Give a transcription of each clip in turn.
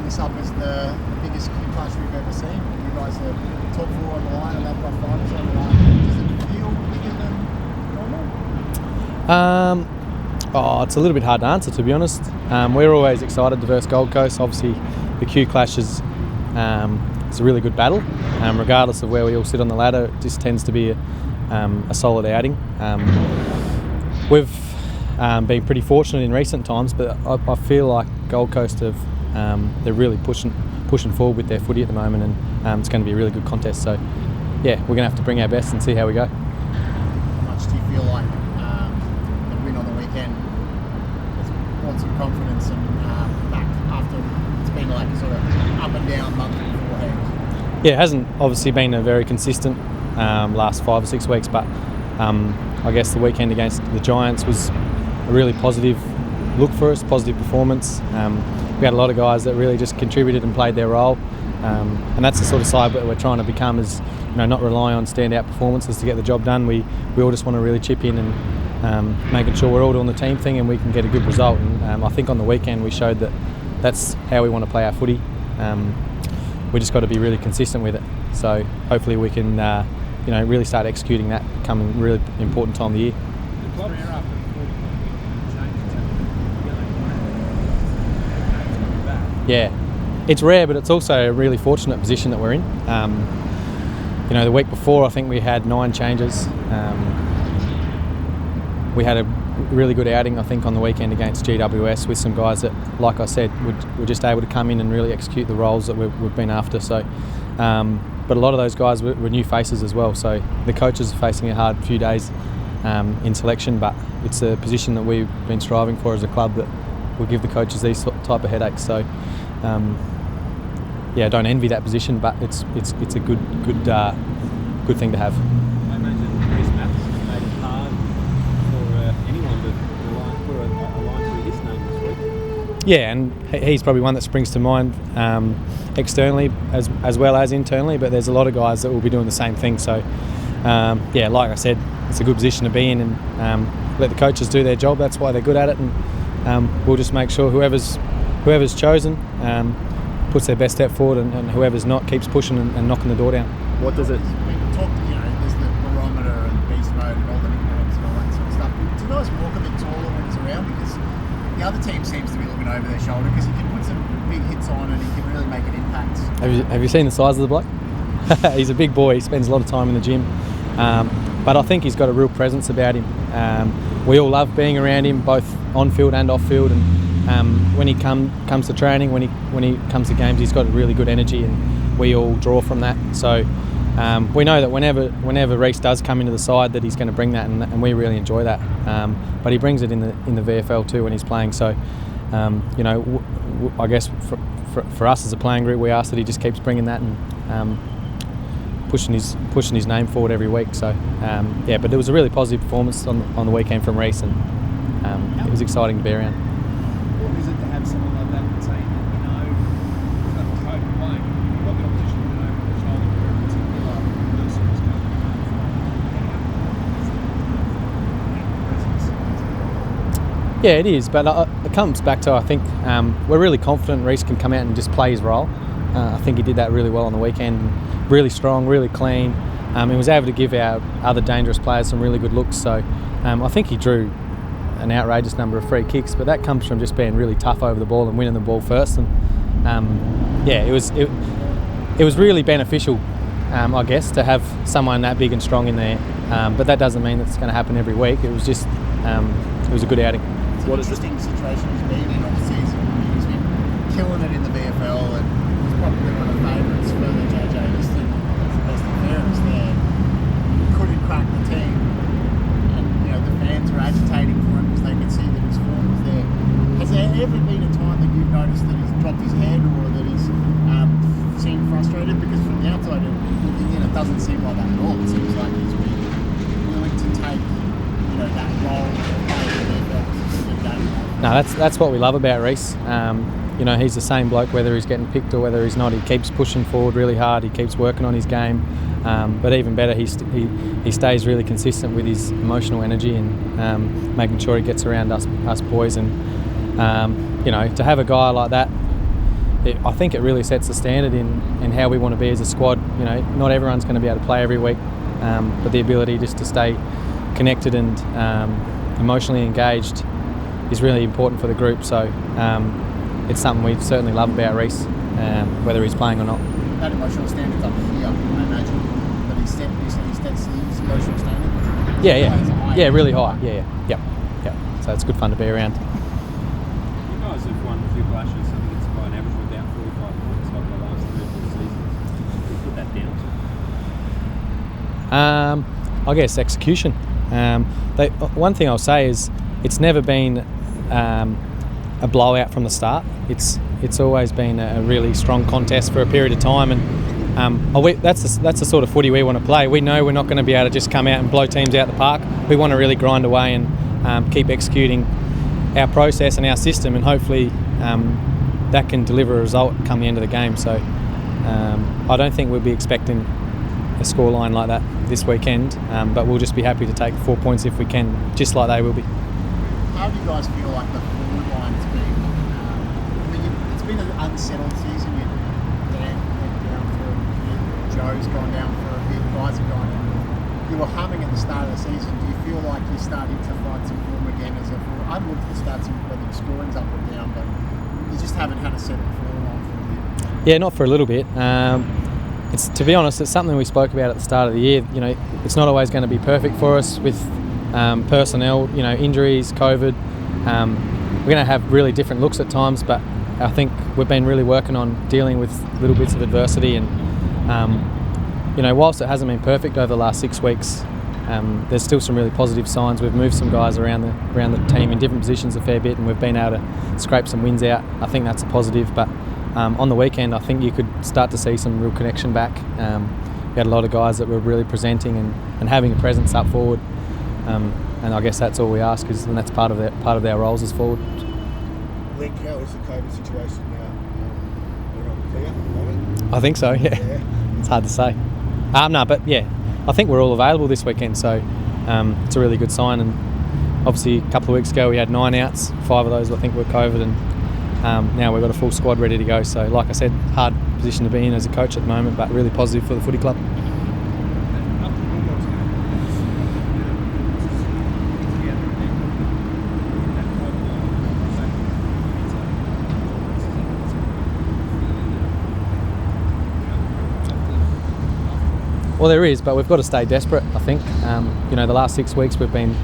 this up as the biggest QClash we've ever seen. You guys are top 4 on the line and they've got finals on the line. Does it feel bigger than normal? It's a little bit hard to answer, to be honest. We're always excited to verse Gold Coast. Obviously, the QClash is it's a really good battle. Regardless of where we all sit on the ladder, it just tends to be a solid outing. We've been pretty fortunate in recent times, but I feel like Gold Coast they're really pushing forward with their footy at the moment, and it's going to be a really good contest. So, yeah, we're going to have to bring our best and see how we go. How much do you feel like the win on the weekend has brought some confidence and back after it's been like a sort of up and down month beforehand? Yeah, it hasn't obviously been a very consistent last 5 or 6 weeks, but I guess the weekend against the Giants was a really positive look for us, positive performance. We had a lot of guys that really just contributed and played their role, and that's the sort of side that we're trying to become, is not rely on standout performances to get the job done. We all just want to really chip in and making sure we're all doing the team thing and we can get a good result. And I think on the weekend we showed that that's how we want to play our footy. We just got to be really consistent with it. So hopefully we can really start executing that come a really important time of the year. Yeah, it's rare, but it's also a really fortunate position that we're in. The week before, I think we had 9 changes. We had a really good outing, I think, on the weekend against GWS with some guys that, like I said, were just able to come in and really execute the roles that we've been after. So, but a lot of those guys were new faces as well. So the coaches are facing a hard few days in selection, but it's a position that we've been striving for as a club that will give the coaches these type of headaches. So, I don't envy that position, but it's a good thing to have. I imagine Rhys Mathieson made it hard for anyone to put a line through his name this week. Yeah, and he's probably one that springs to mind externally as well as internally. But there's a lot of guys that will be doing the same thing. So, like I said, it's a good position to be in, and let the coaches do their job. That's why they're good at it, and we'll just make sure whoever's chosen puts their best step forward, and whoever's not keeps pushing and knocking the door down. What does it? There's the barometer and beast mode and all the nicknames and all that sort of stuff. Do you guys walk a bit taller when he's around? Because the other team seems to be looking over their shoulder, because he can put some big hits on and he can really make an impact. Have you seen the size of the bloke? He's a big boy. He spends a lot of time in the gym, but I think he's got a real presence about him. We all love being around him, both on field and off field, and when he comes to training, when he comes to games, he's got a really good energy, and we all draw from that. So we know that whenever Rhys does come into the side, that he's going to bring that, and we really enjoy that. But he brings it in the VFL too when he's playing. So I guess for us as a playing group, we ask that he just keeps bringing that and pushing his name forward every week. So but it was a really positive performance on the weekend from Rhys, and it was exciting to be around. What is it to have someone like that in the team that you've got the coach playing, you've got the opposition over the shoulder, in particular person who's going to Yeah, it is, but it comes back to, I think, we're really confident Rhys can come out and just play his role. I think he did that really well on the weekend. Really strong, really clean. He was able to give our other dangerous players some really good looks. So I think he drew an outrageous number of free kicks, but that comes from just being really tough over the ball and winning the ball first. And it was really beneficial, I guess, to have someone that big and strong in there. But that doesn't mean it's going to happen every week. It was just it was a good outing. It's an interesting situation he's been in all season. He's been killing it in the VFL, and he's probably one of the favourites for the JJ listing. That's the best and fairness there. Couldn't crack the team, and the fans were agitating for him because they could see that his form was there. Has there ever been a time that you've noticed that he's dropped his head, or that he's seemed frustrated? Because from the outside looking in, it doesn't seem like that at all. It seems like he's been willing to take that role and play in the VFL. No, that's what we love about Rhys. He's the same bloke whether he's getting picked or whether he's not. He keeps pushing forward really hard. He keeps working on his game. But even better, he stays really consistent with his emotional energy and making sure he gets around us boys. And to have a guy like that I think it really sets the standard in how we want to be as a squad. You know, not everyone's going to be able to play every week, but the ability just to stay connected and emotionally engaged is really important for the group. So it's something we certainly love about Rhys, whether he's playing or not. That emotional standard's up here, I imagine. But he sets his emotional standard. Yeah, really high. Yeah. So it's good fun to be around. You guys have won QClash. I think it's by an average of about 45 points over the last 3 or 4 seasons. What do you put that down to? I guess execution. One thing I'll say is it's never been a blowout from the start. It's always been a really strong contest for a period of time, and that's the sort of footy we want to play. We know we're not going to be able to just come out and blow teams out the park. We want to really grind away and keep executing our process and our system, and hopefully that can deliver a result come the end of the game. So I don't think we'll be expecting a scoreline like that this weekend, but we'll just be happy to take 4 points if we can, just like they will be. How do you guys feel like the forward line's been? It's been an unsettled season. Dan went down for a bit, Joe's gone down for a bit, guys have gone down. You were humming at the start of the season. Do you feel like you're starting to find some form again as a forward? I'd look at the stats and whether the scoring's up or down, but you just haven't had a settled forward line for a bit. Yeah, not for a little bit. It's, to be honest, it's something we spoke about at the start of the year. You know, it's not always going to be perfect for us with personnel, you know, injuries, COVID. We're going to have really different looks at times, but I think we've been really working on dealing with little bits of adversity, and you know, whilst it hasn't been perfect over the last 6 weeks, there's still some really positive signs. We've moved some guys around the team in different positions a fair bit, and we've been able to scrape some wins out. I think that's a positive, but on the weekend I think you could start to see some real connection back. We had a lot of guys that were really presenting and having a presence up forward, and I guess that's all we ask, and that's part of our roles as forward. Linc, how is the COVID situation now? We're on clear at the moment? I think so, yeah. It's hard to say. No, but yeah, I think we're all available this weekend, so it's a really good sign. And obviously a couple of weeks ago we had 9 outs, 5 of those I think were COVID, and now we've got a full squad ready to go. So like I said, hard position to be in as a coach at the moment, but really positive for the footy club. Well, there is, but we've got to stay desperate, I think. You know, the last 6 weeks we've been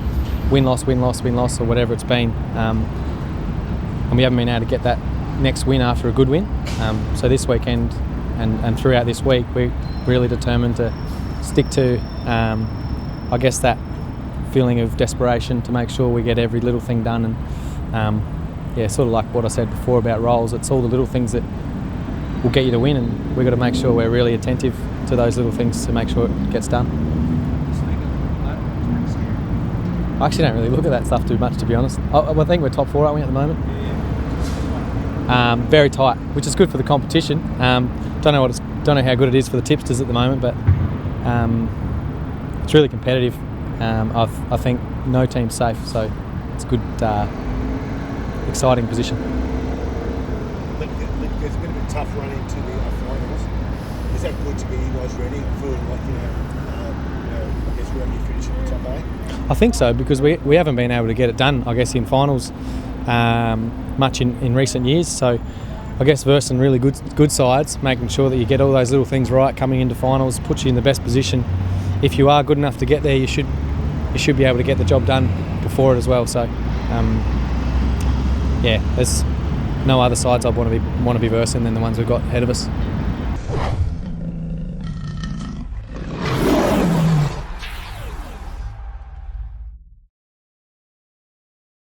win-loss, or whatever it's been. And we haven't been able to get that next win after a good win. So this weekend and throughout this week, we're really determined to stick to, I guess, that feeling of desperation to make sure we get every little thing done. And yeah, sort of like what I said before about roles, it's all the little things that will get you the win, and we've got to make sure we're really attentive to those little things to make sure it gets done. I actually don't really look at that stuff too much, to be honest. I think we're top 4, aren't we, at the moment? Very tight, which is good for the competition. Don't know how good it is for the tipsters at the moment, but it's really competitive. I think no team's safe, so it's a good, exciting position. There's been a bit tough run into the finals. Is that good to get you guys ready for, like, I guess wherever you finish in the top 8? I think so, because we haven't been able to get it done, I guess, in finals much in recent years. So I guess versing really good sides, making sure that you get all those little things right coming into finals, puts you in the best position. If you are good enough to get there, you should be able to get the job done before it as well. So yeah, there's no other sides I want to be versing than the ones we've got ahead of us.